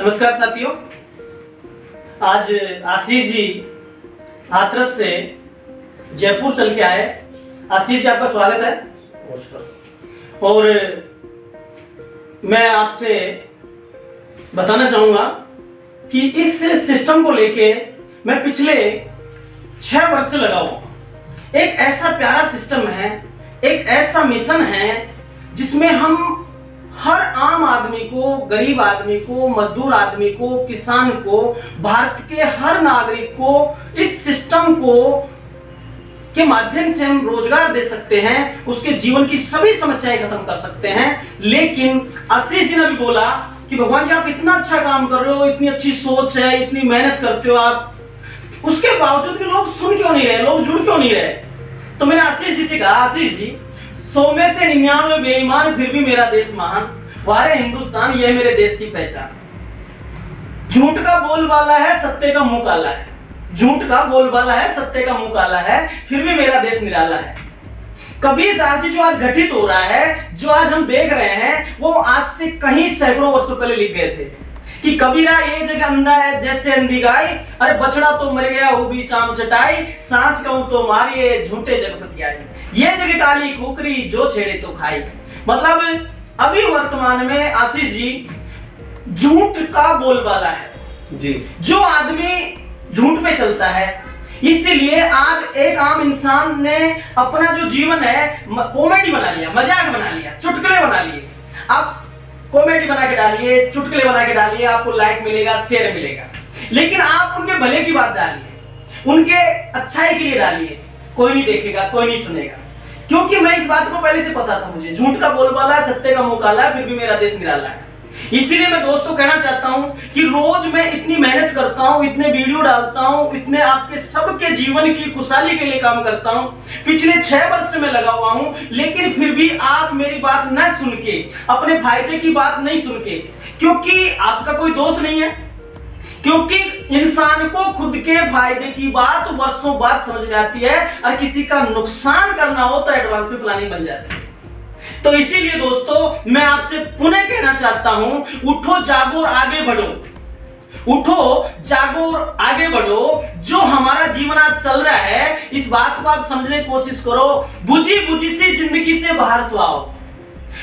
नमस्कार साथियों, आज आशीष जी हाथरस से जयपुर चल के आए। आशीष जी आपका स्वागत है। और मैं आपसे बताना चाहूंगा कि इस सिस्टम को लेके मैं पिछले 6 वर्ष से लगा हुआ। एक ऐसा प्यारा सिस्टम है, एक ऐसा मिशन है जिसमें हम हर आम आदमी को, गरीब आदमी को, मजदूर आदमी को, किसान को, भारत के हर नागरिक को इस सिस्टम को के माध्यम से हम रोजगार दे सकते हैं, उसके जीवन की सभी समस्याएं खत्म कर सकते हैं। लेकिन आशीष जी ने भी बोला कि भगवान जी आप इतना अच्छा काम कर रहे हो, इतनी अच्छी सोच है, इतनी मेहनत करते हो आप, उसके बावजूद भी लोग सुन क्यों नहीं रहे, लोग जुड़ क्यों नहीं रहे। तो मैंने आशीष जी से कहा, आशीष जी 100 में से 99 बेईमान फिर भी मेरा देश महान, वारे हिंदुस्तान ये मेरे देश की पहचान। झूठ का बोलबाला है, सत्य का मुंह काला है। झूठ का बोलबाला है, सत्य का मुंह काला है, फिर भी मेरा देश निराला है। कबीरदास जी जो आज घटित हो रहा है, जो आज हम देख रहे हैं, वो आज से कहीं सैकड़ों वर्षों पहले लिख गए थे कि कबीरा ये जगह अंधा है जैसे अंधी गाय, अरे बछड़ा तो मर गया वो भी चाम चटाई, सांच कहूं तो मारिए झूठे जगपति आई, ये जगह काली कुकरी जो छेड़े तो खाई। मतलब अभी वर्तमान में आशीष जी झूठ का बोलबाला है जी, जो आदमी झूठ पे चलता है। इसीलिए आज एक आम इंसान ने अपना जो जीवन है कॉमेडी बना लिया, मजाक बना लिया, चुटकुले बना लिए। आप कॉमेडी बना के डालिए, चुटकुले बना के डालिए, आपको लाइक मिलेगा, शेयर मिलेगा। लेकिन आप उनके भले की बात डालिए, उनके अच्छाई के लिए डालिए, कोई नहीं देखेगा, कोई नहीं सुनेगा। क्योंकि मैं इस बात को पहले से पता था, मुझे झूठ का बोलबाला है, सत्य का मुंह काला है, फिर भी मेरा देश निराला है। इसीलिए मैं दोस्तों कहना चाहता हूं कि रोज मैं इतनी मेहनत करता हूं, इतने वीडियो डालता हूं, इतने आपके सबके जीवन की खुशहाली के लिए काम करता हूं। पिछले 6 वर्ष से मैं लगा हुआ हूं, लेकिन फिर भी आप मेरी बात न सुन के, अपने फायदे की बात नहीं सुन के, क्योंकि आपका कोई दोष नहीं है, क्योंकि इंसान को खुद के फायदे की बात वर्षों बाद समझ में आती है, और किसी का नुकसान करना हो तो एडवांस में प्लानिंग बन जाती है। तो इसीलिए दोस्तों मैं आपसे पुनः कहना चाहता हूं, उठो जागो और आगे बढ़ो, उठो जागो और आगे बढ़ो। जो हमारा जीवन आज चल रहा है, इस बात को आप समझने की कोशिश करो। बुझी बुझी सी जिंदगी से बाहर तो आओ,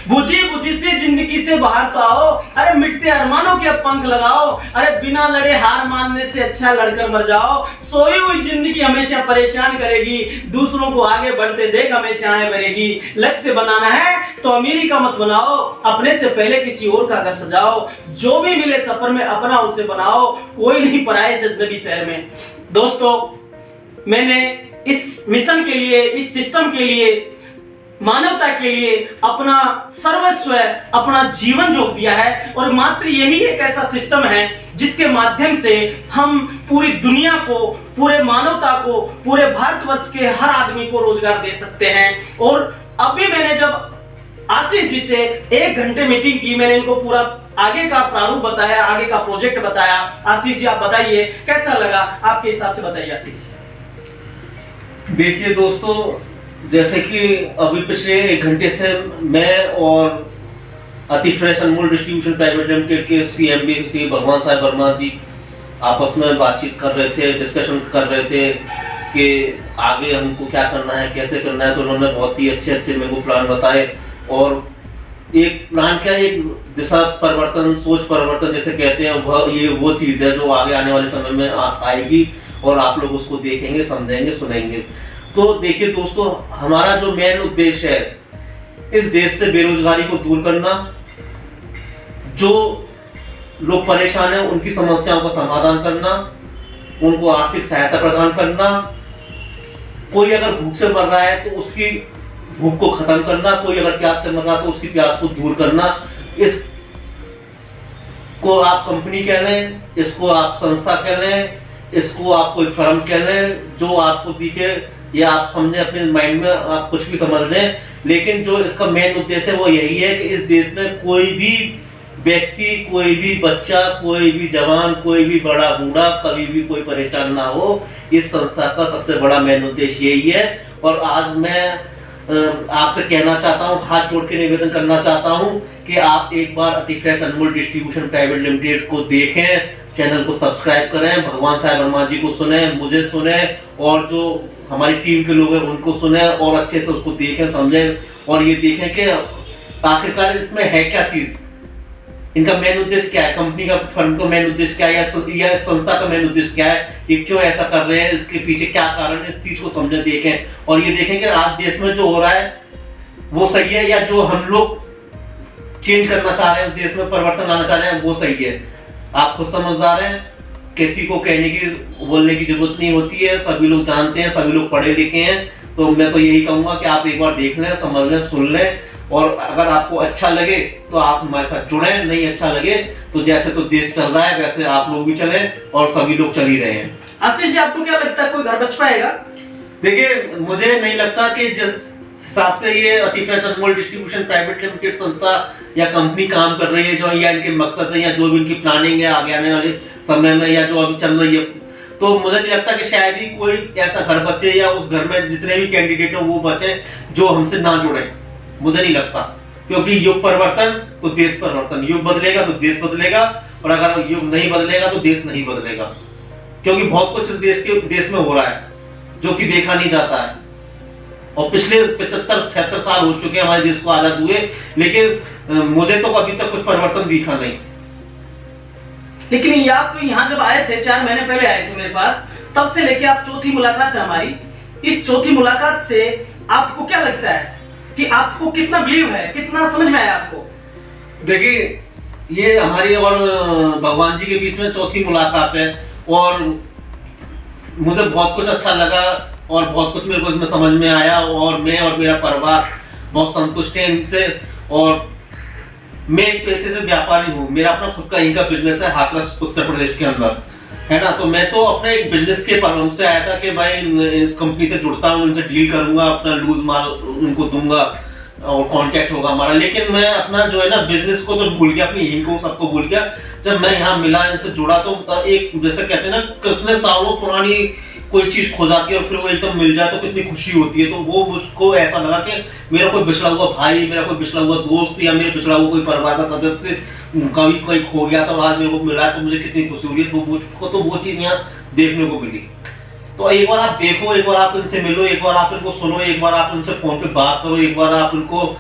बुझी बुझी सी जिंदगी से बाहर तो आओ। अरे मिटते अरमानों के अब पंख लगाओ, अरे बिना लड़े हार मानने से अच्छा लड़कर मर जाओ। सोई हुई जिंदगी हमेशा परेशान करेगी, दूसरों को आगे बढ़ते देख हमेशा आए बढ़ेगी। लक्ष्य बनाना है तो अमीरी का मत बनाओ, अपने से पहले किसी और का घर सजाओ। जो भी मिले सफर में अपना उसे बनाओ, कोई नहीं पराए से अजनबी शहर में। दोस्तों मैंने इस मिशन के लिए, इस सिस्टम के लिए, मानवता के लिए अपना सर्वस्व, अपना जीवन जोक दिया है। और मात्र यही एक ऐसा सिस्टम है जिसके माध्यम से हम पूरी दुनिया को, पूरे मानवता को, पूरे भारतवर्ष के हर आदमी को रोजगार दे सकते हैं। और अभी मैंने जब आशीष जी से 1 घंटे मीटिंग की, मैंने इनको पूरा आगे का प्रारूप बताया, आगे का प्रोजेक्ट बताया। आशीष जी आप बताइए कैसा लगा, आपके हिसाब से बताइए आशीष जी। देखिए दोस्तों, जैसे कि अभी पिछले 1 घंटे से मैं और अति फ्रेश अनमोल डिस्ट्रीब्यूशन प्राइवेट लिमिटेड के CMD श्री भगवान साहब वर्मा जी आपस में बातचीत कर रहे थे, डिस्कशन कर रहे थे कि आगे हमको क्या करना है, कैसे करना है। तो उन्होंने बहुत ही अच्छे मेरे को प्लान बताए। और एक प्लान क्या, एक दिशा परिवर्तन, सोच परिवर्तन जैसे कहते हैं, वो चीज़ है जो आगे आने वाले समय में आएगी और आप लोग उसको देखेंगे, समझेंगे, सुनेंगे। तो देखिए दोस्तों, हमारा जो मेन उद्देश्य है इस देश से बेरोजगारी को दूर करना, जो लोग परेशान हैं उनकी समस्याओं का समाधान करना, उनको आर्थिक सहायता प्रदान करना। कोई अगर भूख से मर रहा है तो उसकी भूख को खत्म करना, कोई अगर प्यास से मर रहा है तो उसकी प्यास को दूर करना। इसको आप कंपनी कह लें, इसको आप संस्था कह लें, इसको आप कोई फर्म कह लें, जो आपको दिखे या आप समझें, अपने माइंड में आप कुछ भी समझ लें। लेकिन जो इसका मेन उद्देश्य है वो यही है कि इस देश में कोई भी व्यक्ति, कोई भी बच्चा, कोई भी जवान, कोई भी बड़ा बूढ़ा कभी भी कोई परेशान ना हो। इस संस्था का सबसे बड़ा मेन उद्देश्य यही है। और आज मैं आपसे कहना चाहता हूँ, हाथ जोड़ के निवेदन करना चाहता हूँ कि आप एक बार अति फ्रेश अनमोल डिस्ट्रीब्यूशन प्राइवेट लिमिटेड को देखें, चैनल को सब्सक्राइब करें, भगवान साहब वर्मा जी को सुने, मुझे सुने और जो हमारी टीम के लोग हैं उनको सुने और अच्छे से उसको देखें, समझें और ये देखें कि आखिरकार इसमें है क्या चीज़, इनका मेन उद्देश्य क्या है, कंपनी का फर्म का मेन उद्देश्य क्या है या संस्था का मेन उद्देश्य क्या है, ये क्यों ऐसा कर रहे हैं, इसके पीछे क्या कारण है, इस चीज को समझें, देखें और ये देखें कि आज देश में जो हो रहा है वो सही है या जो हम लोग चेंज करना चाह रहे हैं, देश में परिवर्तन लाना चाह रहे हैं वो सही है। आप खुद समझदार हैं, किसी को कहने की बोलने की जरूरत नहीं होती है, सभी लोग जानते हैं, सभी लोग पढ़े लिखे हैं। तो मैं तो यही कहूँगा कि आप एक बार देख लें, समझ लें, सुन लें और अगर आपको अच्छा लगे तो आप हमारे साथ जुड़ें, नहीं अच्छा लगे तो जैसे तो देश चल रहा है वैसे आप लोग भी चलें और सभी लोग चल ही रहे हैं। आशीष जी, आपको क्या लगता है कोई घर बच पाएगा? देखिए, मुझे नहीं लगता कि जिस हिसाब से ये अति फ्रेश अनमोल डिस्ट्रीब्यूशन प्राइवेट लिमिटेड संस्था या कंपनी काम कर रही है, जो या इनके मकसद है या जो भी इनकी प्लानिंग है आगे आने वाले समय में या जो अभी चल रही है, तो मुझे नहीं लगता कि शायद ही कोई ऐसा घर बचे या उस घर में जितने भी कैंडिडेट हो वो बचे जो हमसे ना जुड़े। मुझे नहीं लगता, क्योंकि युग परिवर्तन तो देश परिवर्तन, युग बदलेगा तो देश बदलेगा और अगर युग नहीं बदलेगा तो देश नहीं बदलेगा, क्योंकि बहुत कुछ इस देश में हो रहा है जो कि देखा नहीं जाता है और पिछले 75-76 साल हो चुके हैं हमारे देश को आजाद हुए, लेकिन मुझे तो अभी तक कुछ परिवर्तन दिखा नहीं। लेकिन ये आप यहाँ जब आए थे, 4 महीने पहले आए थे मेरे पास, तब से लेके आप चौथी मुलाकात है हमारी, इस चौथी मुलाकात से आपको क्या लगता है कि आपको कितना बिलीव है, कितना समझ में आया आपको? देखिए, ये हमारी और भगवान जी के बीच में चौथी मुलाकात है और मुझे बहुत कुछ अच्छा लगा और बहुत कुछ मेरे को इसमें समझ में आया और मैं और मेरा परिवार बहुत संतुष्ट है इनसे। और मैं एक पैसे से व्यापारी हूँ, मेरा अपना खुद का इनका बिजनेस है हाथरस उत्तर प्रदेश के अंदर, है ना। तो मैं तो अपने एक बिजनेस के पर्पज से आया था कि भाई इस कंपनी से जुड़ता हूँ, इनसे डील करूंगा, अपना लूज माल उनको दूंगा और कांटेक्ट होगा हमारा। लेकिन मैं अपना जो है ना बिजनेस को तो भूल गया, अपनी इनको सबको भूल गया। जब मैं यहाँ मिला, इनसे जुड़ा तो एक जैसे कहते हैं ना कितने सालों पुरानी कोई चीज खो जाती है और फिर वो एकदम मिल जाए तो कितनी खुशी होती है। तो वो मुझको ऐसा लगा कि मेरा कोई बिछड़ा हुआ भाई, मेरा कोई बिछड़ा हुआ दोस्त या मेरे बिछड़ा हुआ कोई परिवार का सदस्य कभी कोई खो गया था और आज मेरे को मिला तो मुझे कितनी खुशी हुई। तो मुझको तो वो चीज यहाँ देखने को मिली। तो एक बार आप देखो, एक बार आप इनसे मिलो, एक बार आप इनको सुनो, एक बार आप इनसे फोन पे बात करो, एक बार आप इनको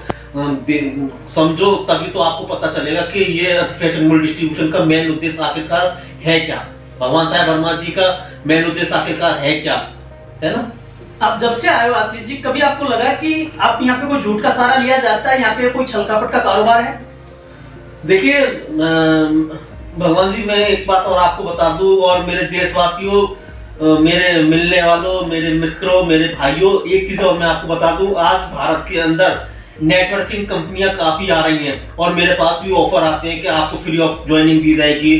समझो, तभी तो आपको पता चलेगा कि ये अति फ्रेश अनमोल डिस्ट्रीब्यूशन का मेन उद्देश्य आखिरकार है क्या, भगवान साहब वर्मा जी का मेन उद्देश्य आखिरकार है क्या, है ना। आप जब से आए हो आशीष जी, कभी आपको लगा कि आप यहाँ पे कोई झूठ का सहारा लिया जाता है, यहाँ पे कोई छलकपट का कारोबार है? देखिए भगवान जी, मैं एक बात और आपको बता दूं और मेरे देशवासियों, मेरे मिलने वालों, मेरे मित्रों, मेरे भाइयों, एक चीज और मैं आपको बता दूं, आज भारत के अंदर नेटवर्किंग कंपनियां काफी आ रही हैं और मेरे पास भी ऑफर आते हैं कि आपको फ्री ऑफ ज्वाइनिंग दी जाएगी,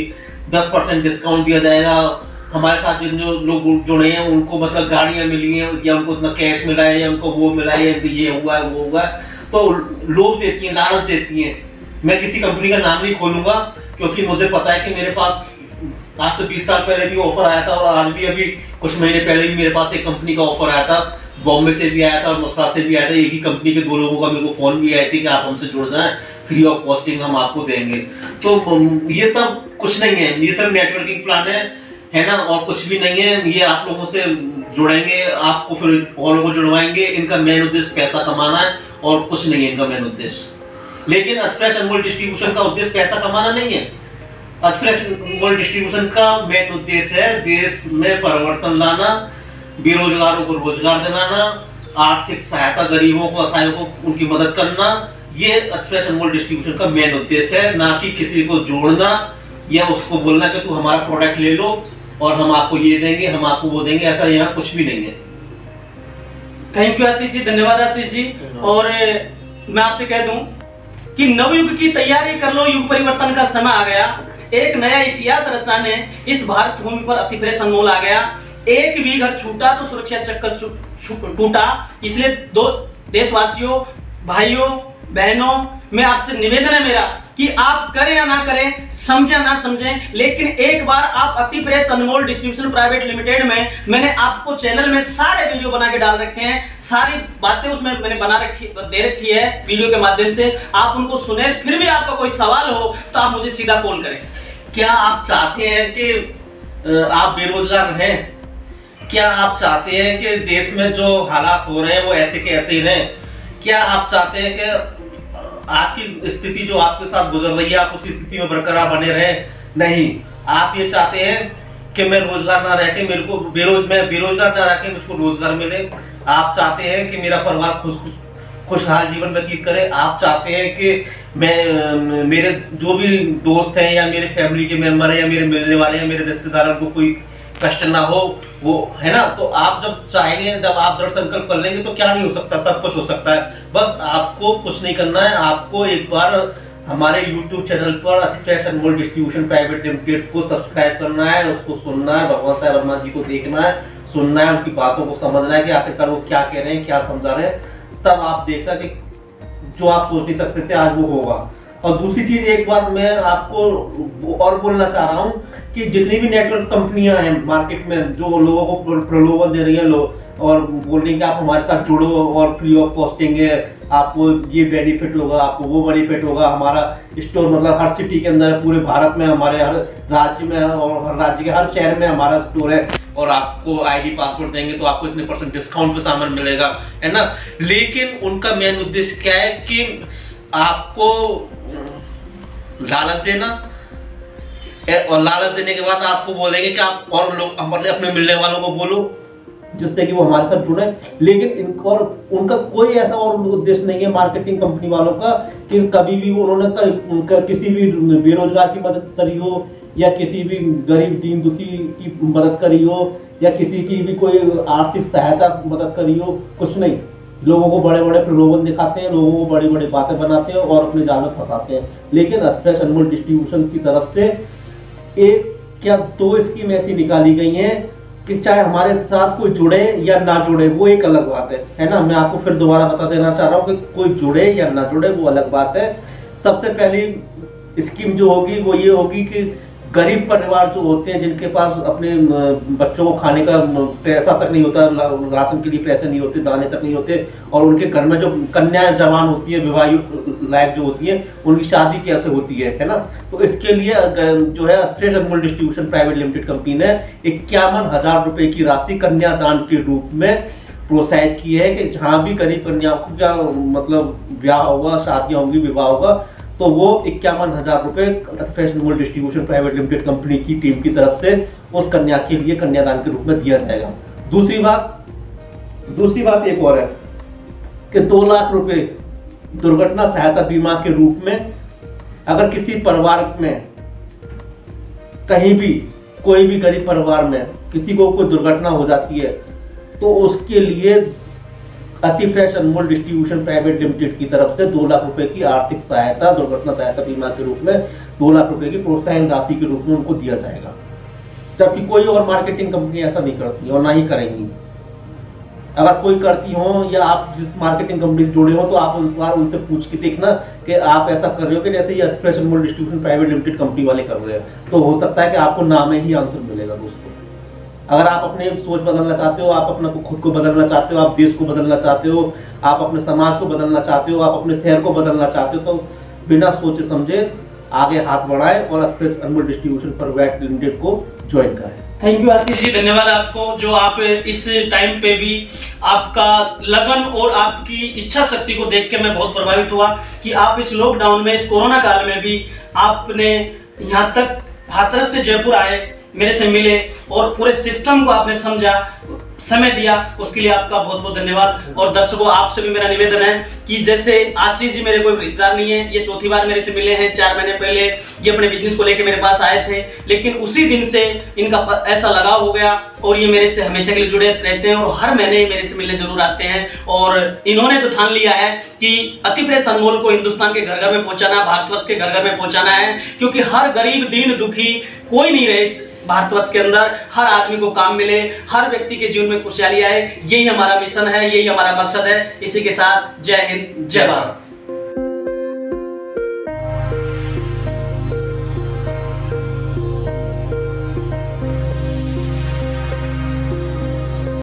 10% डिस्काउंट दिया जाएगा, हमारे साथ जो लोग जुड़े हैं उनको मतलब गाड़ियां मिली हैं या उनको उतना कैश मिला है या उनको वो मिला है, ये हुआ है वो हुआ है, तो लोग देती हैं, लालच देती हैं। मैं किसी कंपनी का नाम नहीं खोलूंगा क्योंकि मुझे पता है कि मेरे पास आज से 20 साल पहले भी ऑफर आया था और आज भी अभी कुछ महीने पहले भी मेरे पास एक कंपनी का ऑफर आया था, बॉम्बे से भी आया था और मथुरा से भी आया था। एक ही कंपनी के 2 लोगों का मेरे को फोन भी आया था कि आप हमसे जुड़ जाएं, फ्री ऑफ कॉस्टिंग हम आपको देंगे। तो ये सब कुछ नहीं है, ये सब नेटवर्किंग प्लान है ना, और कुछ भी नहीं है। ये आप लोगों से जुड़ेंगे, आपको फिर और लोगों को जुड़वाएंगे। इनका मेन उद्देश्य पैसा कमाना है और कुछ नहीं है इनका मेन उद्देश्य। लेकिन अति फ्रेश अनमोल डिस्ट्रीब्यूशन का उद्देश्य पैसा कमाना नहीं है। अति फ्रेश अनमोल डिस्ट्रीब्यूशन का मेन उद्देश्य है देश में परिवर्तन लाना, बेरोजगारों को रोजगार दिलाना, आर्थिक सहायता गरीबों को, असहायों को उनकी मदद करना। ये अति फ्रेश अनमोल डिस्ट्रीब्यूशन का मेन उद्देश्य है, ना कि किसी को जोड़ना या उसको बोलना कि तू हमारा प्रोडक्ट ले लो और हम आपको ये देंगे, हम आपको वो देंगे। ऐसा यहाँ कुछ भी नहीं है। थैंक यू आशीष जी, धन्यवाद आशीष जी। और मैं आपसे कह दूं कि नवयुग की तैयारी कर लो, युग परिवर्तन का समय आ गया। एक नया इतिहास रचाने इस भारत भूमि पर अति फ्रेश अनमोल आ गया। एक भी घर छूटा तो सुरक्षा चक्कर टूटा। इसलिए दो देशवासियों, भाइयों, बहनों, मैं आपसे निवेदन है मेरा कि आप करें या ना करें, समझें या ना समझें, लेकिन एक बार आप अति प्रेस अनमोल डिस्ट्रीब्यूशन प्राइवेट लिमिटेड में मैंने आपको चैनल में सारे वीडियो बना के डाल रखे हैं, सारी बातें उसमें मैंने दे रखी है वीडियो के माध्यम से, आप उनको सुने। फिर भी आपका कोई सवाल हो तो आप मुझे सीधा कॉल करें। क्या आप चाहते हैं कि आप बेरोजगार रहें? क्या आप चाहते हैं कि देश में जो हालात हो रहे हैं वो ऐसे के ऐसे ही रहें? क्या आप चाहते हैं कि आज की स्थिति जो आपके साथ गुजर रही है आप उसी स्थिति में बरकरार बने रहें? नहीं, आप ये चाहते हैं कि मैं रोजगार ना रह के मेरे को मैं बेरोजगार ना रह के मुझको रोजगार मिले। आप चाहते हैं कि मेरा परिवार खुशहाल जीवन व्यतीत करे। आप चाहते हैं कि मैं मेरे जो भी दोस्त हैं या मेरे फैमिली के मेंबर हैं या मेरे मिलने वाले हैं मेरे रिश्तेदारों को कोई कष्ट ना हो, वो है ना। तो आप जब चाहेंगे, जब आप दृढ़ संकल्प कर लेंगे तो क्या नहीं हो सकता, सब कुछ हो सकता है। बस आपको कुछ नहीं करना है, आपको एक बार हमारे YouTube चैनल पर अति प्रेस अनमोल डिस्ट्रीब्यूशन प्राइवेट लिमिटेड को सब्सक्राइब करना है, उसको सुनना है, भगवान साहब वर्मा जी को देखना है, सुनना है, उनकी बातों को समझना है कि आखिरकार वो क्या कह रहे हैं, क्या समझा रहे हैं। तब आप देखना कि जो आप सोच नहीं सकते थे आज वो होगा। और दूसरी चीज एक बार मैं आपको और बोलना चाह रहा हूँ कि जितनी भी नेटवर्क कंपनियां हैं मार्केट में जो लोगों को प्रलोभन दे रही हैं और बोल रही हैं कि आप हमारे साथ जुड़ो और फ्री ऑफ कॉस्टिंग है, आपको ये बेनिफिट होगा, आपको वो बेनिफिट होगा, हमारा स्टोर मतलब हर सिटी के अंदर पूरे भारत में हमारे हर राज्य में और हर राज्य के हर शहर में हमारा स्टोर है और आपको आईडी पासवर्ड देंगे तो आपको इतने % डिस्काउंट पे सामान मिलेगा, है ना। लेकिन उनका मेन उद्देश्य क्या है कि आपको लालच देना, और लालच देने के बाद आपको बोलेंगे कि आप और लोग हमारे अपने मिलने वालों को बोलो जिससे कि वो हमारे साथ जुड़े। लेकिन उनका कोई ऐसा और उद्देश्य नहीं है मार्केटिंग कंपनी वालों का कि कभी भी उन्होंने किसी भी बेरोजगार की मदद करी हो या किसी भी गरीब दीन दुखी की मदद करी हो या किसी की भी कोई आर्थिक सहायता मदद करी हो, कुछ नहीं। लोगों को बड़े बड़े प्रलोभन दिखाते हैं, लोगों को बड़ी बड़ी बातें बनाते हैं और अपने जाल में फंसाते हैं। लेकिन अति प्रेस अनमोल डिस्ट्रीब्यूशन की तरफ से एक क्या 2 स्कीम ऐसी निकाली गई हैं कि चाहे हमारे साथ कोई जुड़े या ना जुड़े वो एक अलग बात है ना। मैं आपको फिर दोबारा बता देना चाह रहा हूँ कि कोई जुड़े या ना जुड़े वो अलग बात है। सबसे पहली स्कीम जो होगी वो ये होगी कि गरीब परिवार जो होते हैं जिनके पास अपने बच्चों को खाने का पैसा तक नहीं होता, राशन के लिए पैसे नहीं होते, दाने तक नहीं होते, और उनके घर में जो कन्या जवान होती है, विवाह लायक जो होती है, उनकी शादी कैसे होती है ना। तो इसके लिए जो है प्रेस अनमोल डिस्ट्रीब्यूशन प्राइवेट लिमिटेड कंपनी ने 51,000 रुपए की राशि कन्यादान के रूप में प्रोत्साहित की है कि जहाँ भी गरीब कन्याओं को क्या मतलब ब्याह होगा, शादियाँ होंगी, विवाह होगा, तो वो 51,000 रुपए प्रेस अनमोल डिस्ट्रीब्यूशन प्राइवेट लिमिटेड कंपनी की टीम की तरफ से उस कन्या के लिए कन्यादान के रूप में दिया जाएगा। दूसरी बात एक और है कि 2 लाख रुपए दुर्घटना सहायता बीमा के रूप में अगर किसी परिवार में कहीं भी कोई भी गरीब परिवार में किसी को कोई दुर्घटना हो जाती है तो उसके लिए अति प्रेस अनमोल डिस्ट्रीब्यूशन प्राइवेट लिमिटेड की तरफ से 2 लाख रुपए की आर्थिक सहायता दुर्घटना सहायता बीमा के रूप में 2 लाख रुपए की प्रोत्साहन राशि के रूप में उनको दिया जाएगा। जबकि कोई और मार्केटिंग कंपनी ऐसा नहीं करती और ना ही करेंगी। अगर कोई करती हो या आप जिस मार्केटिंग कंपनी से जुड़े हो तो आप एक बार उनसे पूछ के देखना कि आप ऐसा कर रहे हो कि जैसे ये अति प्रेस अनमोल डिस्ट्रीब्यूशन प्राइवेट लिमिटेड कंपनी वाले कर रहे हैं, तो हो सकता है कि आपको नाम में ही आंसर मिलेगा दोस्तों। अगर आप अपने सोच बदलना चाहते हो, आप अपना खुद को बदलना चाहते हो, आप देश को बदलना चाहते हो, आप अपने समाज को बदलना चाहते हो, आप अपने शहर को बदलना चाहते हो, तो बिना सोचे समझे आगे हाथ बढ़ाएं और अति प्रेस अनमोल डिस्ट्रीब्यूशन प्राइवेट लिमिटेड को ज्वाइन करें। थैंक यू आशीष जी, धन्यवाद आपको जो आप इस टाइम पे भी आपका लगन और आपकी इच्छा शक्ति को देख के मैं बहुत प्रभावित हुआ कि आप इस लॉकडाउन में, इस कोरोना काल में भी आपने यहाँ तक हाथरस से जयपुर आए, मेरे से मिले और पूरे सिस्टम को आपने समझा, समय दिया, उसके लिए आपका बहुत बहुत धन्यवाद। और दर्शकों, आपसे भी मेरा निवेदन है कि जैसे आशीष जी मेरे कोई रिश्तेदार नहीं है, ये चौथी बार मेरे से मिले हैं। 4 महीने पहले ये अपने बिजनेस को लेकर मेरे पास आए थे, लेकिन उसी दिन से इनका ऐसा लगाव हो गया और ये मेरे से हमेशा के लिए जुड़े रहते हैं और हर महीने मेरे से मिलने जरूर आते हैं। और इन्होंने तो ठान लिया है कि अति प्रेस अनमोल को हिंदुस्तान के घर घर में पहुंचाना, भारतवर्ष के घर घर में पहुंचाना है, क्योंकि हर गरीब दीन दुखी कोई नहीं रहे भारतवर्ष के अंदर, हर आदमी को काम मिले, हर व्यक्ति के जीवन में खुशहाली आए, यही हमारा मिशन है, यही हमारा मकसद है। इसी के साथ जय हिंद, जय भारत।